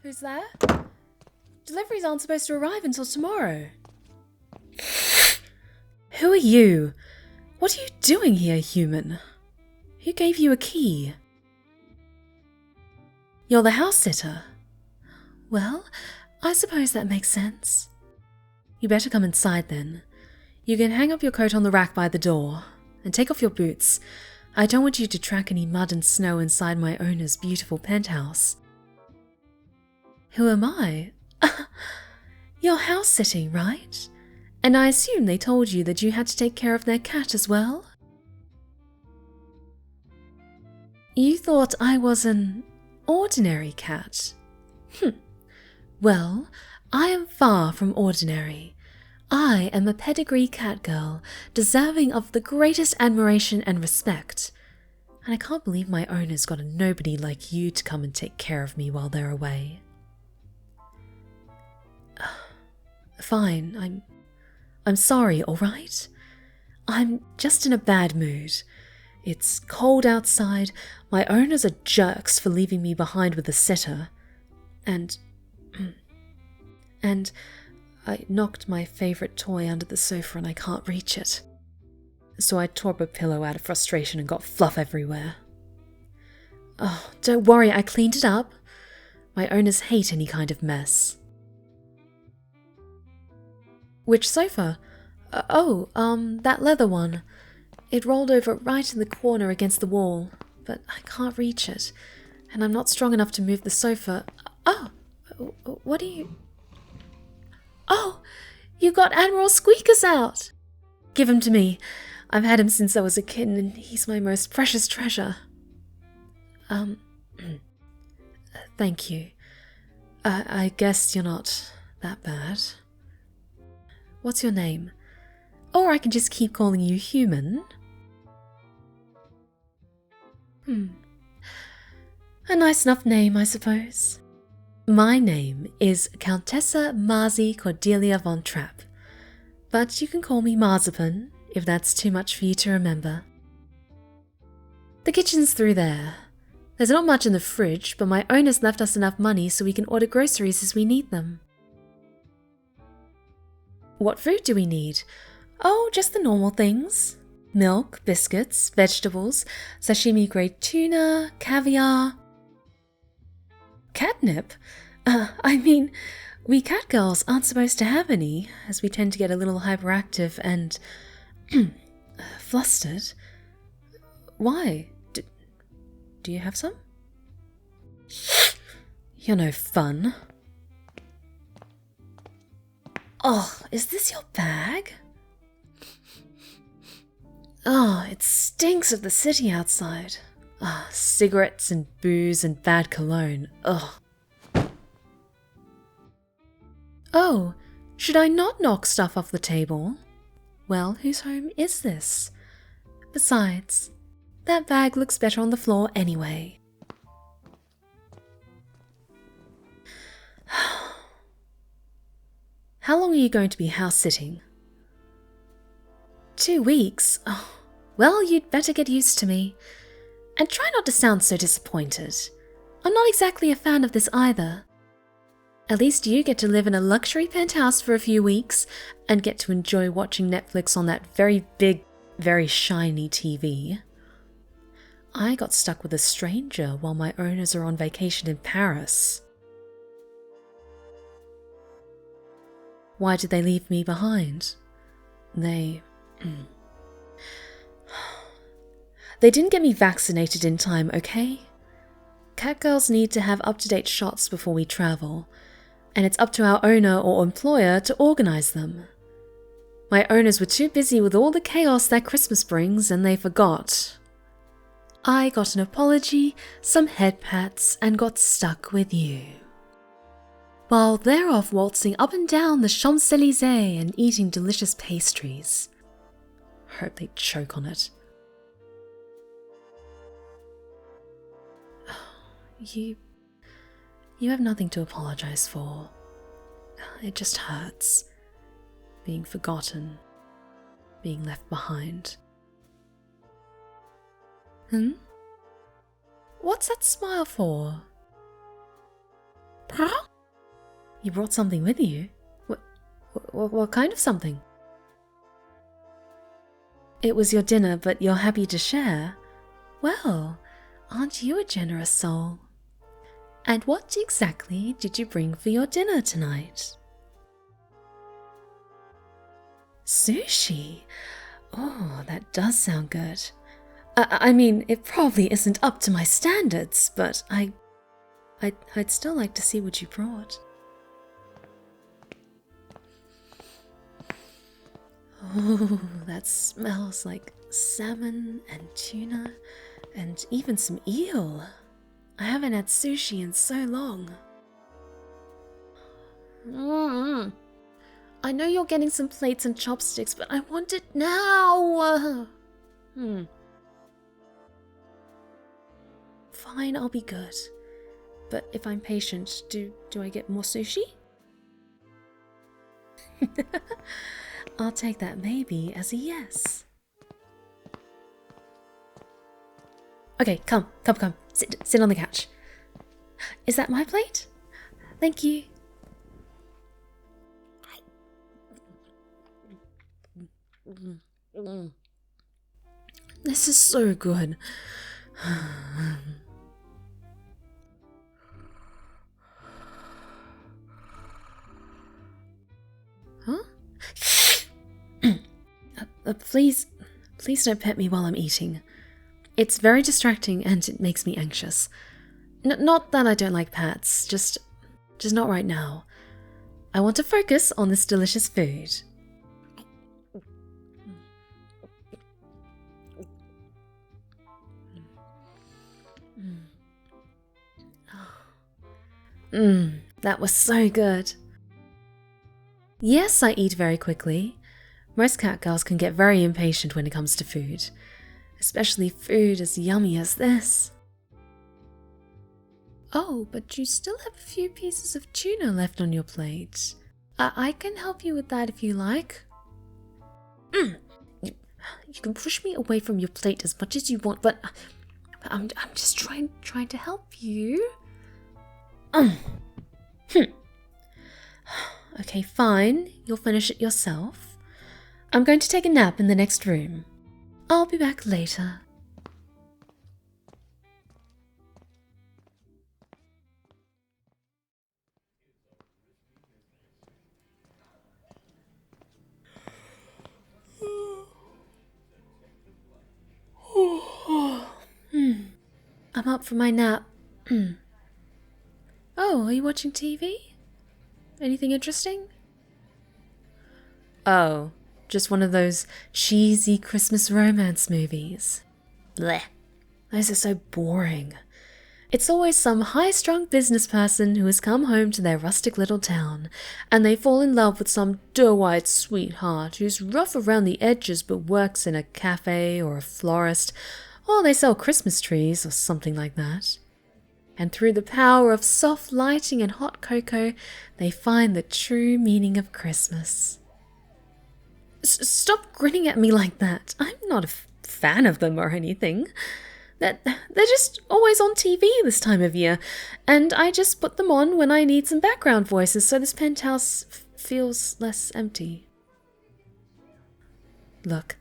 Who's there? Deliveries aren't supposed to arrive until tomorrow. Who are you? What are you doing here, human? Who gave you a key? You're the house sitter. Well, I suppose that makes sense. You better come inside then. You can hang up your coat on the rack by the door, and take off your boots. I don't want you to track any mud and snow inside my owner's beautiful penthouse. Who am I? You're house sitting, right? And I assume they told you that you had to take care of their cat as well? You thought I was an ordinary cat? Well, I am far from ordinary. I am a pedigree cat girl, deserving of the greatest admiration and respect. And I can't believe my owner's got a nobody like you to come and take care of me while they're away. Fine, I'm sorry, alright? I'm just in a bad mood. It's cold outside, my owners are jerks for leaving me behind with a sitter, and I knocked my favourite toy under the sofa and I can't reach it. So I tore up a pillow out of frustration and got fluff everywhere. Oh, don't worry, I cleaned it up. My owners hate any kind of mess. Which sofa? That leather one. It rolled over right in the corner against the wall, but I can't reach it, and I'm not strong enough to move the sofa. Oh, what are you... Oh, you got Admiral Squeakers out! Give him to me. I've had him since I was a kitten, and he's my most precious treasure. Thank you. I guess you're not that bad. What's your name? Or I can just keep calling you human. A nice enough name, I suppose. My name is Countessa Marzi Cordelia von Trapp, but you can call me Marzipan if that's too much for you to remember. The kitchen's through there. There's not much in the fridge, but my owner's left us enough money so we can order groceries as we need them. What food do we need? Oh, just the normal things. Milk, biscuits, vegetables, sashimi-grade tuna, caviar. Catnip? We cat girls aren't supposed to have any, as we tend to get a little hyperactive and flustered. Why? Do you have some? You're no fun. Oh, is this your bag? Oh, it stinks of the city outside. Cigarettes and booze and bad cologne. Ugh. Oh, should I not knock stuff off the table? Well, whose home is this? Besides, that bag looks better on the floor anyway. How long are you going to be house-sitting? 2 weeks? Oh, well, you'd better get used to me. And try not to sound so disappointed. I'm not exactly a fan of this either. At least you get to live in a luxury penthouse for a few weeks and get to enjoy watching Netflix on that very big, very shiny TV. I got stuck with a stranger while my owners are on vacation in Paris. Why did they leave me behind? They didn't get me vaccinated in time, okay? Catgirls need to have up-to-date shots before we travel, and it's up to our owner or employer to organize them. My owners were too busy with all the chaos that Christmas brings, and they forgot. I got an apology, some head pats, and got stuck with you. While they're off waltzing up and down the Champs-Élysées and eating delicious pastries. Hope they choke on it. You have nothing to apologize for. It just hurts. Being forgotten. Being left behind. What's that smile for? You brought something with you? What kind of something? It was your dinner, but you're happy to share. Well, aren't you a generous soul? And what exactly did you bring for your dinner tonight? Sushi? Oh, that does sound good. I mean, it probably isn't up to my standards, but I'd still like to see what you brought. Oh, that smells like salmon and tuna and even some eel. I haven't had sushi in so long. I know you're getting some plates and chopsticks, but I want it now. Fine, I'll be good. But if I'm patient, do I get more sushi? I'll take that maybe as a yes. Okay, come. Sit on the couch. Is that my plate? Thank you. This is so good. Huh? Please don't pet me while I'm eating. It's very distracting and it makes me anxious. Not that I don't like pets, just not right now. I want to focus on this delicious food. That was so good. Yes, I eat very quickly. Most cat girls can get very impatient when it comes to food, especially food as yummy as this. Oh, but you still have a few pieces of tuna left on your plate. I can help you with that if you like. You can push me away from your plate as much as you want, but I'm just trying to help you. Okay, fine. You'll finish it yourself. I'm going to take a nap in the next room. I'll be back later. I'm up for my nap. Oh, are you watching TV? Anything interesting? Oh, just one of those cheesy Christmas romance movies. Blech. Those are so boring. It's always some high-strung business person who has come home to their rustic little town, and they fall in love with some doe-eyed sweetheart who's rough around the edges but works in a cafe or a florist, or they sell Christmas trees or something like that. And through the power of soft lighting and hot cocoa, they find the true meaning of Christmas. Stop grinning at me like that. I'm not a fan of them or anything. They're just always on TV this time of year, and I just put them on when I need some background voices so this penthouse feels less empty. Look,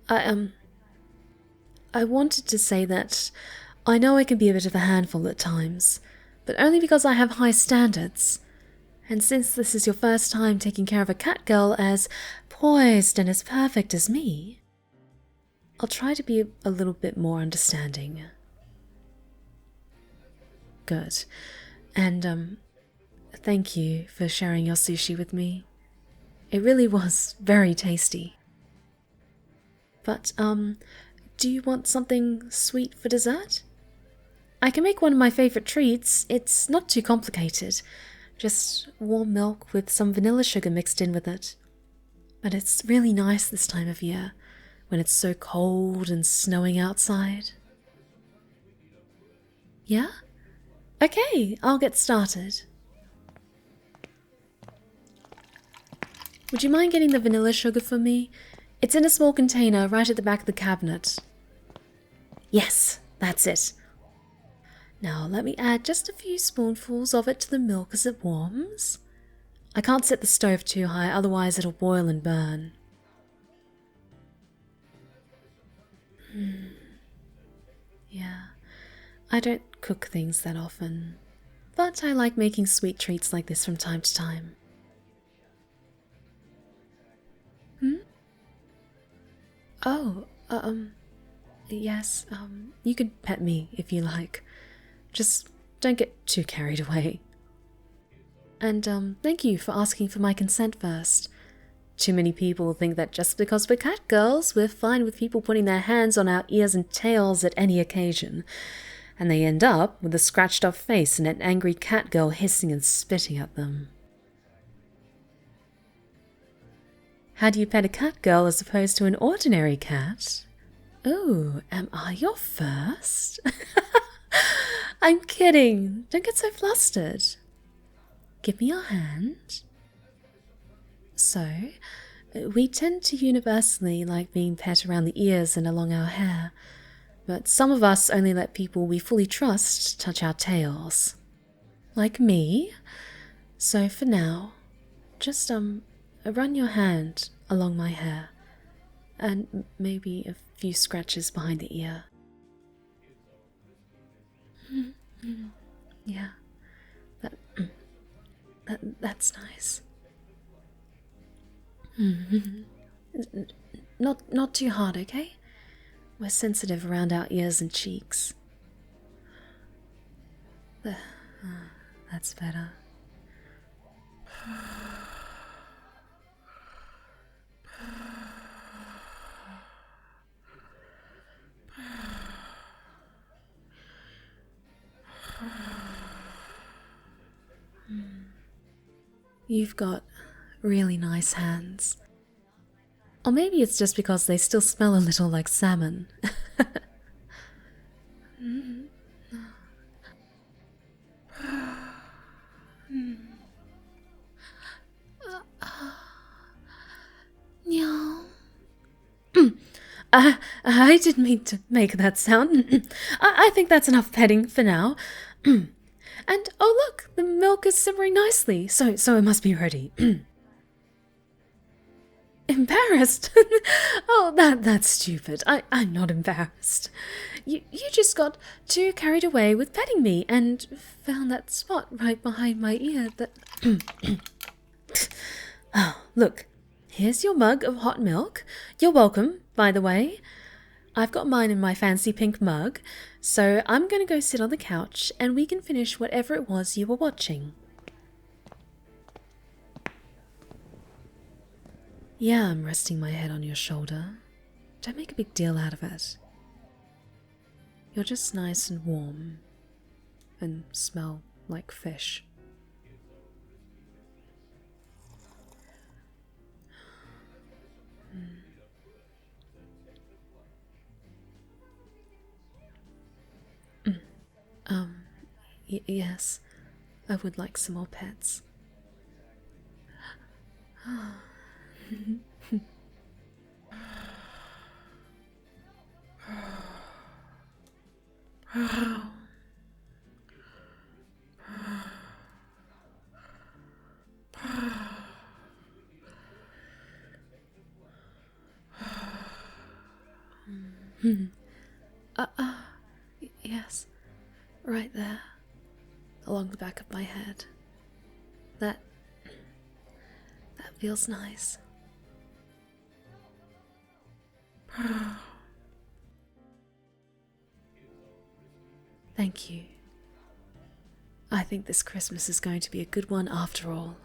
I wanted to say that I know I can be a bit of a handful at times, but only because I have high standards. And since this is your first time taking care of a cat girl as poised and as perfect as me, I'll try to be a little bit more understanding. Good. And, thank you for sharing your sushi with me. It really was very tasty. But, do you want something sweet for dessert? I can make one of my favorite treats. It's not too complicated. Just warm milk with some vanilla sugar mixed in with it. But it's really nice this time of year, when it's so cold and snowing outside. Yeah? Okay, I'll get started. Would you mind getting the vanilla sugar for me? It's in a small container right at the back of the cabinet. Yes, that's it. Now let me add just a few spoonfuls of it to the milk as it warms. I can't set the stove too high, otherwise it'll boil and burn. Yeah, I don't cook things that often, but I like making sweet treats like this from time to time. Oh, yes, you could pet me if you like. Just don't get too carried away. And, thank you for asking for my consent first. Too many people think that just because we're cat girls, we're fine with people putting their hands on our ears and tails at any occasion. And they end up with a scratched off face and an angry cat girl hissing and spitting at them. How do you pet a cat girl as opposed to an ordinary cat? Oh, am I your first? I'm kidding. Don't get so flustered. Give me your hand. So, we tend to universally like being pet around the ears and along our hair, but some of us only let people we fully trust touch our tails. Like me. So for now, just run your hand along my hair, and maybe a few scratches behind the ear. Yeah, that's nice. Not too hard, okay? We're sensitive around our ears and cheeks. That's better. You've got really nice hands. Or maybe it's just because they still smell a little like salmon. I didn't mean to make that sound. I think that's enough petting for now. And oh look, the milk is simmering nicely, so it must be ready. Embarrassed? Oh, that's stupid. I'm not embarrassed. You just got too carried away with petting me and found that spot right behind my ear that... Oh, look, here's your mug of hot milk. You're welcome, by the way. I've got mine in my fancy pink mug, so I'm going to go sit on the couch and we can finish whatever it was you were watching. Yeah, I'm resting my head on your shoulder. Don't make a big deal out of it. You're just nice and warm and smell like fish. Yes, I would like some more pets. Yes, right there, along the back of my head. That feels nice. Thank you. I think this Christmas is going to be a good one after all.